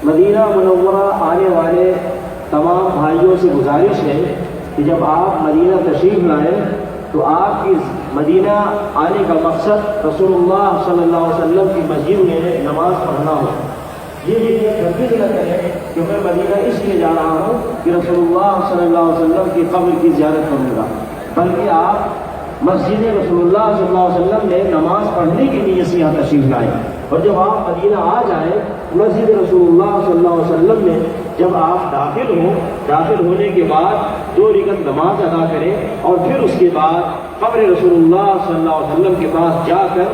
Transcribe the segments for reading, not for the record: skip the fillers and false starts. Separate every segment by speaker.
Speaker 1: مدینہ منورہ آنے والے تمام بھائیوں سے گزارش ہے کہ جب آپ مدینہ تشریف لائیں تو آپ کی مدینہ آنے کا مقصد رسول اللہ صلی اللہ علیہ وسلم کی مسجد میں نماز پڑھنا ہو۔ یہ بھی ہرگز نہ کریں کہ میں مدینہ اس لیے جا رہا ہوں کہ رسول اللہ صلی اللہ علیہ وسلم کی قبر کی زیارت کروں گا، بلکہ آپ مسجد رسول اللہ صلی اللہ علیہ وسلم میں نماز پڑھنے کے لیے یہاں تشریف لائیں۔ اور جب آپ مدینہ آ جائیں مسجد رسول اللہ صلی اللہ علیہ وسلم میں جب آپ داخل ہونے کے بعد 2 رکعت نماز ادا کریں اور پھر اس کے بعد قبر رسول اللہ صلی اللہ علیہ وسلم کے پاس جا کر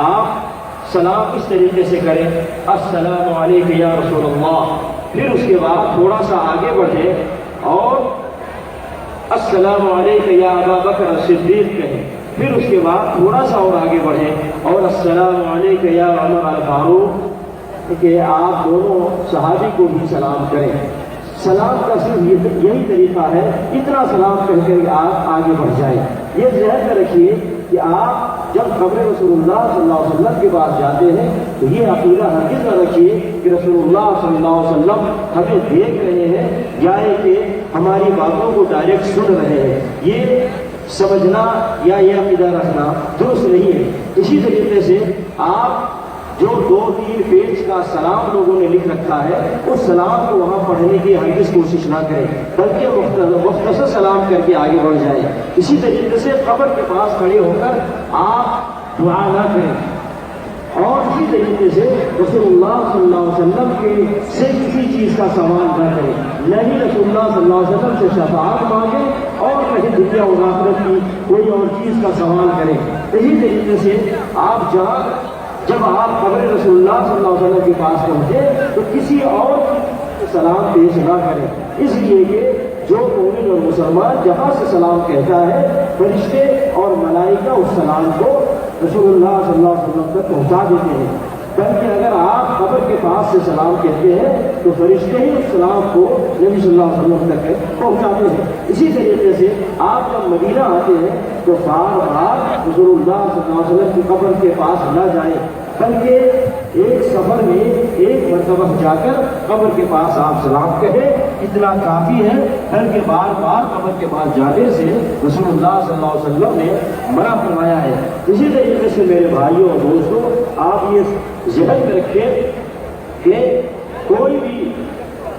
Speaker 1: آپ سلام اس طریقے سے کریں، السلام علیکم یا رسول اللہ۔ پھر اس کے بعد تھوڑا سا آگے بڑھیں اور السلام علیکم یا ابا بکر صدیق کہیں۔ پھر اس کے بعد تھوڑا سا اور آگے بڑھیں اور السلام علیکم یا عمر الفاروق، کہ آپ دونوں صحابی کو بھی سلام کریں۔ سلام کا صرف یہی طریقہ ہے، اتنا سلام کہہ کر آپ آگے بڑھ جائیں۔ یہ ذہن میں رکھیے کہ آپ جب قبر رسول اللہ صلی اللہ علیہ وسلم کے پاس جاتے ہیں تو یہ عقیدہ ہرگز نہ رکھیے کہ رسول اللہ صلی اللہ علیہ وسلم ہمیں دیکھ رہے ہیں یا کہ ہماری باتوں کو ڈائریکٹ سن رہے ہیں۔ یہ سمجھنا یا یہ عقیدہ رکھنا درست نہیں ہے۔ اسی طریقے سے آپ جو 2-3 پیج کا سلام لوگوں نے لکھ رکھا ہے اس سلام کو وہاں پڑھنے کی ہرگز کوشش نہ کریں، بلکہ مختصر سلام کر کے آگے بڑھ جائیں۔ اسی طریقے سے قبر کے پاس کھڑے ہو کر آپ دعا نہ کریں، اور اسی طریقے سے رسول اللہ صلی اللہ علیہ وسلم سے کسی چیز کا سوال نہ کریں، نہ ہی رسول اللہ صلی اللہ علیہ وسلم سے شفاعت مانگیں اور نہ ہی دنیا و آخرت کی کوئی اور چیز کا سوال کریں۔ اسی طریقے سے جب آپ قبر رسول اللہ صلی اللہ علیہ وسلم کے پاس پہنچے تو کسی اور کو سلام پیش نہ کریں، اس لیے کہ جو مومن اور مسلمان جہاں سے سلام کہتا ہے فرشتے اور ملائکہ اس سلام کو رسول اللہ صلی اللہ علیہ وسلم تک پہنچا دیتے ہیں، بلکہ اگر آپ قبر کے پاس سے سلام کہتے ہیں تو فرشتے ہی اس سلام کو نبی صلی اللہ علیہ وسلم تک پہنچاتے ہیں۔ اسی طریقے سے آپ جب مدینہ آتے ہیں تو بار بار رسول اللہ صلی اللہ علیہ وسلم کی قبر کے پاس نہ جائیں، بلکہ ایک سفر میں ایک مرتبہ جا کر قبر کے پاس آپ سلام کہیں، اتنا کافی ہے، بلکہ بار بار قبر کے پاس جانے سے رسول اللہ صلی اللہ علیہ وسلم نے منع فرمایا ہے۔ اسی طریقے سے میرے بھائیوں اور دوستوں، آپ یہ ذہن میں رکھیں کہ کوئی بھی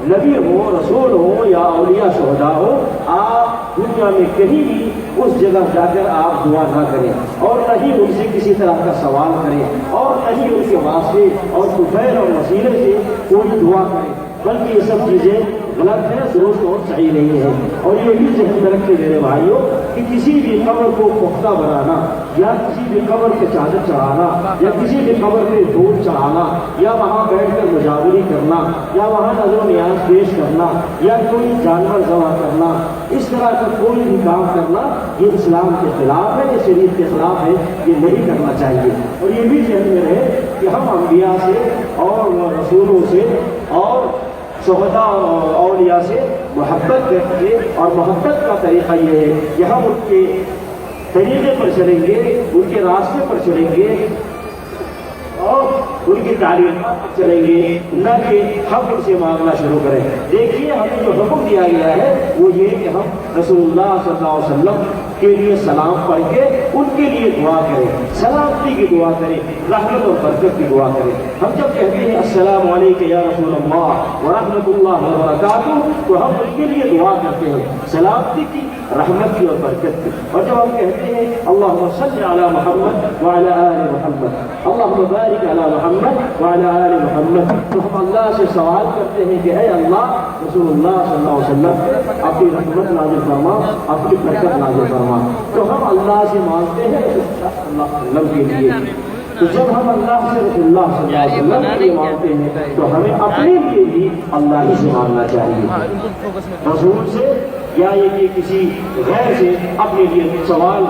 Speaker 1: نبی ہو، رسول ہو یا اولیاء شہداء ہو، آپ دنیا میں کہیں بھی اس جگہ جا کر آپ دعا نہ کریں اور نہ ہی ان سے کسی طرح کا سوال کریں اور نہ ہی ان کے واسطے اور طفیل اور وسیلے سے کوئی دعا کریں، بلکہ یہ سب چیزیں غلط ہے، درست اور صحیح نہیں ہے۔ اور یہ بھی ذہن میں رکھے میرے بھائیوں کہ کسی بھی قبر کو پختہ بنانا یا کسی بھی قبر پہ چادر چڑھانا یا کسی بھی قبر پہ دودھ چڑھانا یا وہاں بیٹھ کر مجاوری کرنا یا وہاں نظر و نیاز پیش کرنا یا کوئی جانور ذبح کرنا، اس طرح کا کوئی بھی کام کرنا یہ اسلام کے خلاف ہے، یہ شریعت کے خلاف ہے، یہ نہیں کرنا چاہیے۔ اور یہ بھی ذہن میں رہے کہ ہم انبیاء سے اور رسولوں سے اور شہداء اور اولیاء سے محبت کرتے ہیں، اور محبت کا طریقہ یہ ہے کہ ہم ان کے طریقے پر چلیں گے، ان کے راستے پر چلیں گے اور ان کی تعلیمات پر چلیں گے، نہ کہ ہم ان سے مانگنا شروع کریں۔ دیکھیے ہمیں جو حکم دیا گیا ہے وہ یہ کہ ہم رسول اللہ صلی اللہ علیہ وسلم کے لیے سلام پڑھ کے ان کے لیے دعا کریں، سلامتی کی دعا کریں، رحمت اور برکت کی دعا کریں۔ ہم جب کہتے ہیں السلام علیکم یا رسول اللہ ورحمۃ اللہ وبرکاتہ تو ہم ان کے لیے دعا کرتے ہیں سلامتی کی، رحمت کی اور برکت کی۔ اور جب ہم کہتے ہیں اللہم صل علی محمد وعلی آل محمد، اللہم بارک علی محمد وعلی آل محمد، تو ہم اللہ سے سوال کرتے ہیں کہ اے اللہ رسول اللہ صلی اللہ علیہ وسلم اپنی رحمت نازل فرما، اپنی برکت نازل فرما۔ تو ہم اللہ سے مانگتے ہیں اللہ علیہ وسلم کے لیے۔ تو جب ہم اللہ سے رسول اللہ صلی اللہ علیہ وسلم کے لیے مانگتے ہیں تو ہمیں اپنے لیے بھی اللہ ہی سے مانگنا چاہیے، رسول سے یا یہ کہ کسی غیر سے اپنے لیے سوال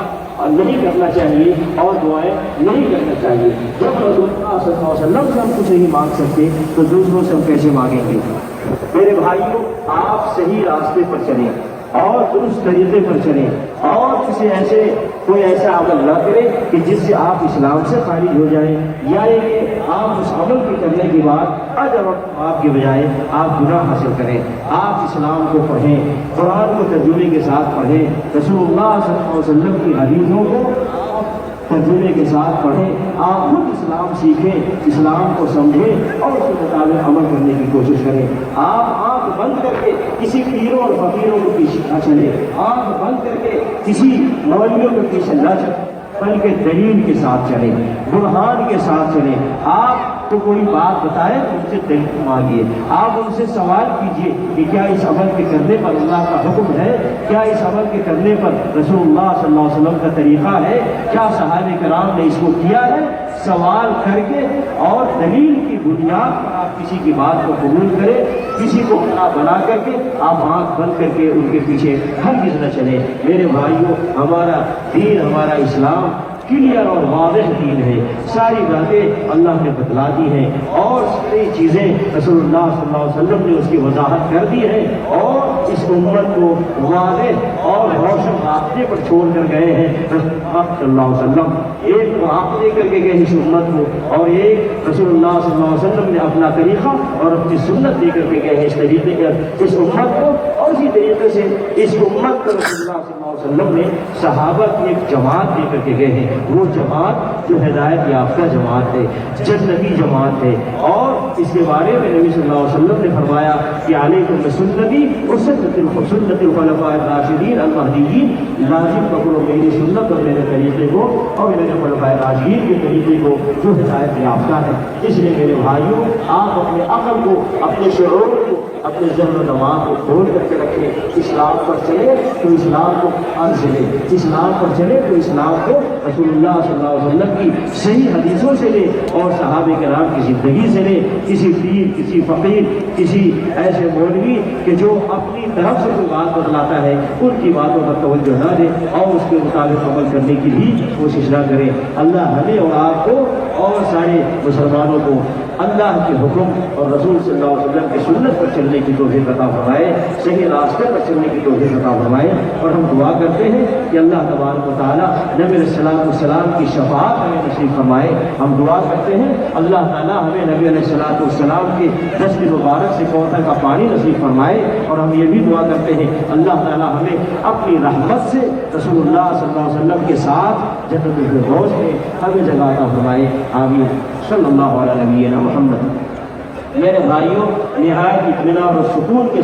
Speaker 1: نہیں کرنا چاہیے اور دعائیں نہیں کرنا چاہیے۔ جب رسول اللہ صلی اللہ علیہ وسلم سے ہم کچھ نہیں مانگ سکتے تو دوسروں سے ہم کیسے مانگیں گے؟ میرے بھائیوں، آپ صحیح راستے پر چلیں، اور درست طریقے پر چلیں اور کسی کوئی ایسا عمل نہ کرے کہ جس سے آپ اسلام سے خارج ہو جائیں، یعنی کہ آپ اس عمل کے کرنے کے بعد اجر اور ثواب کے بجائے آپ گناہ حاصل کریں۔ آپ اسلام کو پڑھیں، قرآن کو ترجمے کے ساتھ پڑھیں، رسول اللہ صلی اللہ علیہ وسلم کی حدیثوں کو ترجمے کے ساتھ پڑھیں، آپ خود اسلام سیکھیں، اسلام کو سمجھیں اور اس کے مطابق عمل کرنے کی کوشش کریں۔ آپ آنکھ بند کر کے کسی پیروں اور فقیروں کے پیچھے نہ چلیں، آنکھ بند کر کے کسی مولویوں کے پیچھے نہ چلیں، بلکہ دلیل کے ساتھ چلیں، برہان کے ساتھ چلیں۔ آپ کو کوئی بات بتائے تو ان سے دلیل مانگیے، آپ ان سے سوال کیجئے کہ کیا اس عمل کے کرنے پر اللہ کا حکم ہے، کیا اس عمل کے کرنے پر رسول اللہ صلی اللہ علیہ وسلم کا طریقہ ہے، کیا صحابہ کرام نے اس کو کیا ہے۔ سوال کر کے اور دلیل کی بنیاد پر آپ کسی کی بات کو قبول کریں، کسی کو اپنا بنا کر کے آپ آنکھ بند کر کے ان کے پیچھے ہرگز نہ چلیں۔ میرے بھائیوں، ہمارا دین، ہمارا اسلام کلیئر اور واضح دین ہے، ساری باتیں اللہ نے بتلا دی ہیں اور ساری چیزیں رسول اللہ صلی اللہ علیہ وسلم نے اس کی وضاحت کر دی ہے اور اس امت کو واضح اور روشن راستے پر چھوڑ کر گئے ہیں۔ رسول اللہ صلی اللہ علیہ وسلم ایک راہ دے کر کے گئے اس امت کو، اور ایک رسول اللہ صلی اللہ علیہ وسلم نے اپنا طریقہ اور اپنی سنت دے کر کے گئے ہیں اس طریقے کا اس امت کو، اور اسی طریقے سے اس امت کو رسول اللہ صلی اللہ علیہ وسلم نے صحابہ کی ایک جماعت دے کر کے گئے ہیں، وہ جماعت جو ہدایت یافتہ جماعت ہے، جنتی جماعت ہے۔ اور اس کے بارے میں نبی صلی اللہ علیہ وسلم نے فرمایا کہ علیکم بسنتی و سنت الخلفاء الراشدین المہدیین، لازم پکڑو میری سنت اور میرے طریقے کو اور میرے خلفاء راشدین کے طریقے کو جو ہدایت یافتہ ہے۔ اس لیے میرے بھائیوں، آپ اپنے عقل کو، اپنے شعور کو، اپنے ذہن و دماغ کو کھول کر کے رکھیں۔ اسلام پر چلے تو اسلام کو قرآن سے لے، اسلام پر چلے تو اسلام کو رسول اللہ صلی اللہ علیہ وسلم کی صحیح حدیثوں سے لے اور صحابہ کرام کی زندگی سے لے۔ کسی پیر، کسی فقیر، کسی ایسے مولوی کہ جو اپنی طرف سے کوئی بات بتلاتا ہے، ان کی باتوں پر توجہ نہ دے اور اس کے مطابق عمل کرنے کی بھی کوشش نہ کرے۔ اللہ ہمیں اور آپ کو اور سارے مسلمانوں کو اللہ کے حکم اور رسول صلی اللہ علیہ وسلم کی سنت پر چلنے کی توفیق عطا فرمائے، صحیح راستے پر چلنے کی توفیق عطا فرمائے۔ اور ہم دعا کرتے ہیں کہ اللہ تبارک و تعالیٰ نبی علیہ السلام کی شفاعت ہمیں نصیب فرمائے۔ ہم دعا کرتے ہیں اللہ تعالیٰ ہمیں نبی علیہ السلام کے دست مبارک سے کوثر کا پانی نصیب فرمائے۔ اور ہم یہ بھی دعا کرتے ہیں اللہ تعالیٰ ہمیں اپنی رحمت سے رسول اللہ صلی اللہ علیہ وسلم کے ساتھ جنت الفردوس میں ہمیں جگہ عطا فرمائے، آمین۔ صلی اللہ علیہ نبینا محمد۔ میرے بھائیوں، نہایت اطمینان اور سکون کے